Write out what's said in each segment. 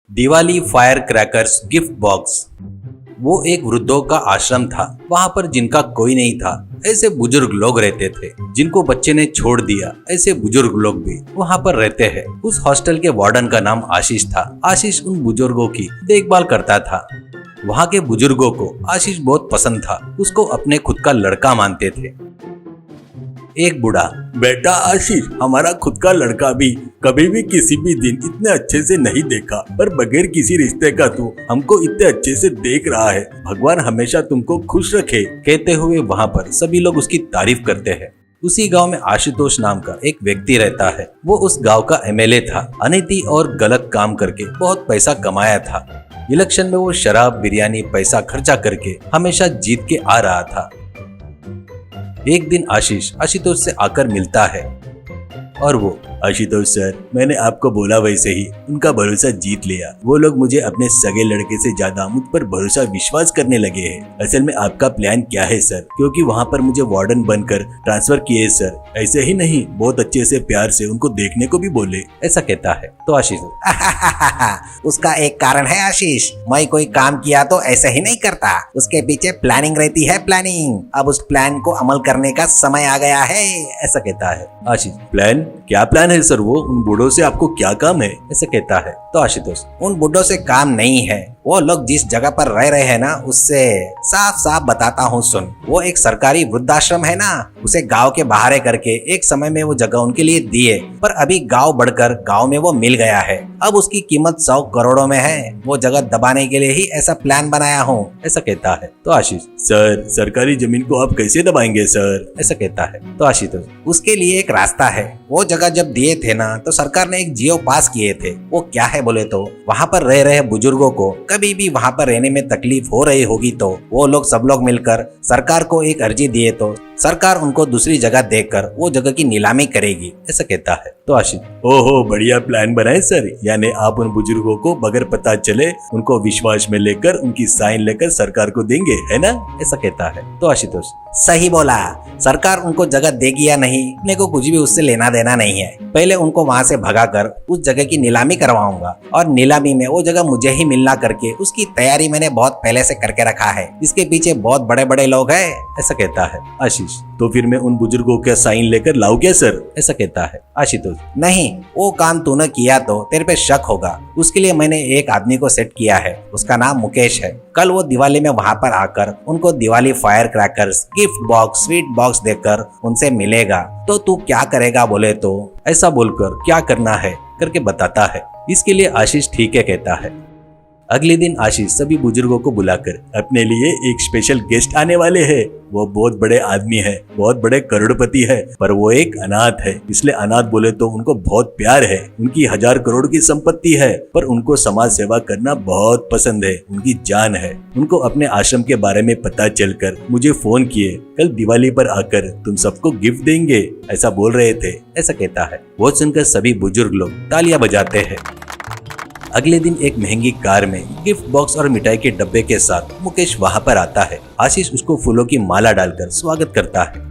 Diwali fire crackers gift box. वो एक वृद्धों का आश्रम था। वहाँ पर जिनका कोई नहीं था ऐसे बुजुर्ग लोग रहते थे। जिनको बच्चे ने छोड़ दिया ऐसे बुजुर्ग लोग भी वहाँ पर रहते हैं। उस हॉस्टल के वार्डन का नाम आशीष था। आशीष उन बुजुर्गों की देखभाल करता था। वहाँ के बुजुर्गों को आशीष बहुत पसंद था। उसको अपने खुद का लड़का मानते थे। एक बूढ़ा, बेटा आशीष, हमारा खुद का लड़का भी कभी भी किसी भी दिन इतने अच्छे से नहीं देखा, पर बगैर किसी रिश्ते का तू हमको इतने अच्छे से देख रहा है। भगवान हमेशा तुमको खुश रखे। कहते हुए वहाँ पर सभी लोग उसकी तारीफ करते हैं। उसी गांव में आशुतोष नाम का एक व्यक्ति रहता है। वो उस गांव का एमएलए था। अनीति और गलत काम करके बहुत पैसा कमाया था। इलेक्शन में वो शराब, बिरयानी, पैसा खर्चा करके हमेशा जीत के आ रहा था। एक दिन आशीष आशुतोष से आकर मिलता है और वो, आशुतोष सर, मैंने आपको बोला वैसे ही उनका भरोसा जीत लिया। वो लोग मुझे अपने सगे लड़के से ज्यादा मुझ पर भरोसा विश्वास करने लगे हैं। असल में आपका प्लान क्या है सर? क्योंकि वहाँ पर मुझे वार्डन बनकर ट्रांसफर किए सर। ऐसे ही नहीं, बहुत अच्छे से प्यार से उनको देखने को भी बोले। ऐसा कहता है तो आशीष उसका एक कारण है आशीष। मैं कोई काम किया तो ऐसे ही नहीं करता, उसके पीछे प्लानिंग रहती है, प्लानिंग। अब उस प्लान को अमल करने का समय आ गया है। ऐसा कहता है आशीष। प्लान? क्या प्लान है सर? वो उन बूढ़ों से आपको क्या काम है? ऐसे कहता है तो आशुतोष। उन बूढ़ों से काम नहीं है। वो लोग जिस जगह पर रह रहे हैं ना, उससे साफ साफ बताता हूँ सुन। वो एक सरकारी वृद्धाश्रम है ना, उसे गांव के बाहर करके एक समय में वो जगह उनके लिए दिए, पर अभी गांव बढ़कर गांव में वो मिल गया है। अब उसकी कीमत 100 करोड़ों में है। वो जगह दबाने के लिए ही ऐसा प्लान बनाया हूँ। ऐसा कहता है तो आशीष। सर, सरकारी जमीन को आप कैसे दबाएंगे सर? ऐसा कहता है तो आशुतोष। उसके लिए एक रास्ता है। वो जगह जब दिए थे ना, तो सरकार ने एक जियो पास किए थे। वो क्या है बोले तो, वहाँ पर रह रहे बुजुर्गों को कभी भी वहाँ पर रहने में तकलीफ हो रही होगी तो वो लोग सब लोग मिलकर सरकार को एक अर्जी दिए तो सरकार उनको दूसरी जगह देकर वो जगह की नीलामी करेगी। ऐसा कहता है तो आशीष। ओहो, बढ़िया प्लान बनाए सर। यानी आप उन बुजुर्गों को बगैर पता चले उनको विश्वास में लेकर उनकी साइन लेकर सरकार को देंगे, है ना? ऐसा कहता है तो आशुतोष। सही बोला। सरकार उनको जगह देगी या नहीं, अपने को कुछ भी उससे लेना देना नहीं है। पहले उनको वहाँ से भगाकर उस जगह की नीलामी करवाऊंगा और नीलामी में वो जगह मुझे ही मिलना करके उसकी तैयारी मैंने बहुत पहले से करके रखा है। इसके पीछे बहुत बड़े बड़े लोग हैं। ऐसा कहता है आशीष। तो फिर मैं उन बुजुर्गों का साइन लेकर लाऊं क्या सर? ऐसा कहता है आशुतोष। नहीं, वो काम तूने किया तो तेरे पे शक होगा। उसके लिए मैंने एक आदमी को सेट किया है। उसका नाम मुकेश है। कल वो दिवाली में वहाँ पर आकर उनको Diwali fire crackers, gift box, sweet box देकर उनसे मिलेगा। तो तू क्या करेगा बोले तो? ऐसा बोलकर क्या करना है करके बताता है। इसके लिए आशीष ठीक है कहता है। अगले दिन आशीष सभी बुजुर्गों को बुलाकर, अपने लिए एक स्पेशल गेस्ट आने वाले हैं। वो बहुत बड़े आदमी है, बहुत बड़े करोड़पति है, पर वो एक अनाथ है। इसलिए अनाथ बोले तो उनको बहुत प्यार है। उनकी 1000 करोड़ की संपत्ति है, पर उनको समाज सेवा करना बहुत पसंद है, उनकी जान है। उनको अपने आश्रम के बारे में पता चलकर मुझे फोन किए, कल दिवाली पर आकर तुम सबको गिफ्ट देंगे, ऐसा बोल रहे थे। ऐसा कहता है। वो सुनकर सभी बुजुर्ग लोग तालियां बजाते हैं। अगले दिन एक महंगी कार में गिफ्ट बॉक्स और मिठाई के डब्बे के साथ मुकेश वहाँ पर आता है। आशीष उसको फूलों की माला डालकर स्वागत करता है।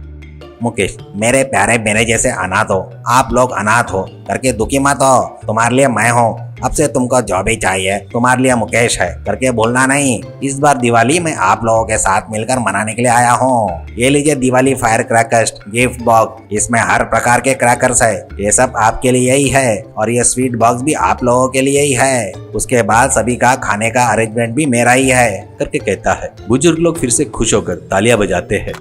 मुकेश, मेरे प्यारे मेरे जैसे अनाथ हो, आप लोग अनाथ हो करके दुखी मत हो। तुम्हारे लिए मैं हूँ। अब से तुमको जो भी चाहिए तुम्हारे लिए मुकेश है करके बोलना नहीं। इस बार दिवाली मैं आप लोगों के साथ मिलकर मनाने के लिए आया हूँ। ये लीजिए Diwali fire crackers gift box. इसमें हर प्रकार के क्रैकर्स है। ये सब आपके लिए ही है और ये स्वीट बॉक्स भी आप लोगों के लिए ही है। उसके बाद सभी का खाने का अरेंजमेंट भी मेरा ही है करके कहता है। बुजुर्ग लोग फिर से खुश होकर तालियां बजाते हैं।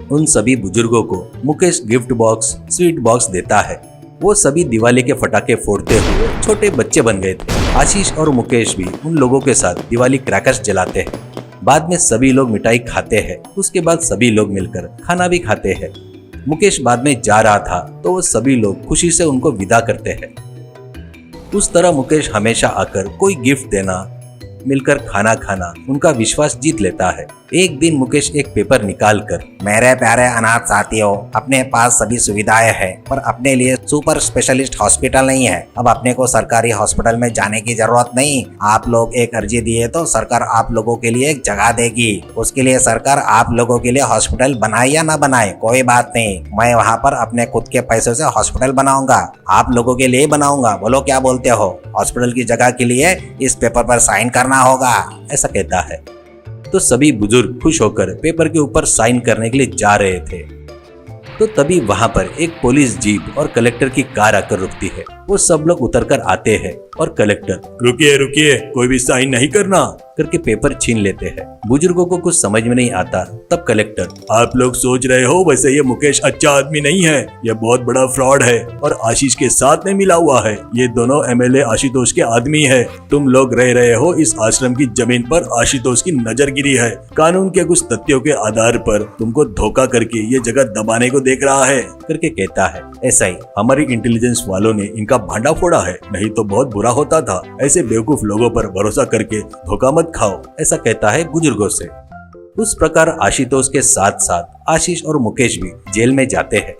उन सभी बुजुर्गों को Mukesh gift box, sweet box देता है। वो सभी दिवाली के पटाखे फोड़ते हुए छोटे बच्चे बन गए थे। आशीष और मुकेश भी उन लोगों के साथ दिवाली क्रैकर्स जलाते हैं। बाद में सभी लोग मिठाई खाते हैं। उसके बाद सभी लोग मिलकर खाना भी खाते हैं। मुकेश बाद में जा रहा था तो वो सभी लोग खुशी से उनको विदा करते हैं। उस तरह मुकेश हमेशा आकर कोई गिफ्ट देना, मिलकर खाना खाना उनका विश्वास जीत लेता है। एक दिन मुकेश एक पेपर निकाल कर मेरे प्यारे अनाथ साथियों, अपने पास सभी सुविधाएं हैं पर अपने लिए सुपर स्पेशलिस्ट हॉस्पिटल नहीं है। अब अपने को सरकारी हॉस्पिटल में जाने की जरूरत नहीं। आप लोग एक अर्जी दिए तो सरकार आप लोगों के लिए एक जगह देगी। उसके लिए सरकार आप लोगों के लिए हॉस्पिटल बनाए या ना बनाए कोई बात नहीं, मैं वहाँ पर अपने खुद के पैसों से हॉस्पिटल बनाऊंगा। आप लोगों के लिए बनाऊंगा। बोलो क्या बोलते हो? हॉस्पिटल की जगह के लिए इस पेपर पर साइन करना होगा, ऐसा कहता है। तो सभी बुजुर्ग खुश होकर पेपर के ऊपर साइन करने के लिए जा रहे थे। तो तभी वहां पर एक पुलिस जीप और कलेक्टर की कार आकर रुकती है। वो सब लोग उतरकर आते हैं और कलेक्टर रुकिए रुकिए, कोई भी साइन नहीं करना करके पेपर छीन लेते हैं। बुजुर्गों को कुछ समझ में नहीं आता। तब कलेक्टर आप लोग सोच रहे हो वैसे ये मुकेश अच्छा आदमी नहीं है, ये बहुत बड़ा फ्रॉड है और आशीष के साथ में मिला हुआ है। ये दोनों एमएलए आशुतोष के आदमी है। तुम लोग रह रहे हो इस आश्रम की जमीन पर, आशुतोष की नजर गिरी है। कानून के कुछ तथ्यों के आधार पर तुमको धोखा करके ये जगह दबाने को देख रहा है करके कहता है। ऐसा ही हमारी इंटेलिजेंस वालों ने इनका भांडा फोड़ा है, नहीं तो बहुत बुरा होता था। ऐसे बेवकूफ लोगों पर भरोसा करके धोखा मत खाओ, ऐसा कहता है बुजुर्गों से। उस प्रकार आशुतोष के साथ साथ आशीष और मुकेश भी जेल में जाते हैं।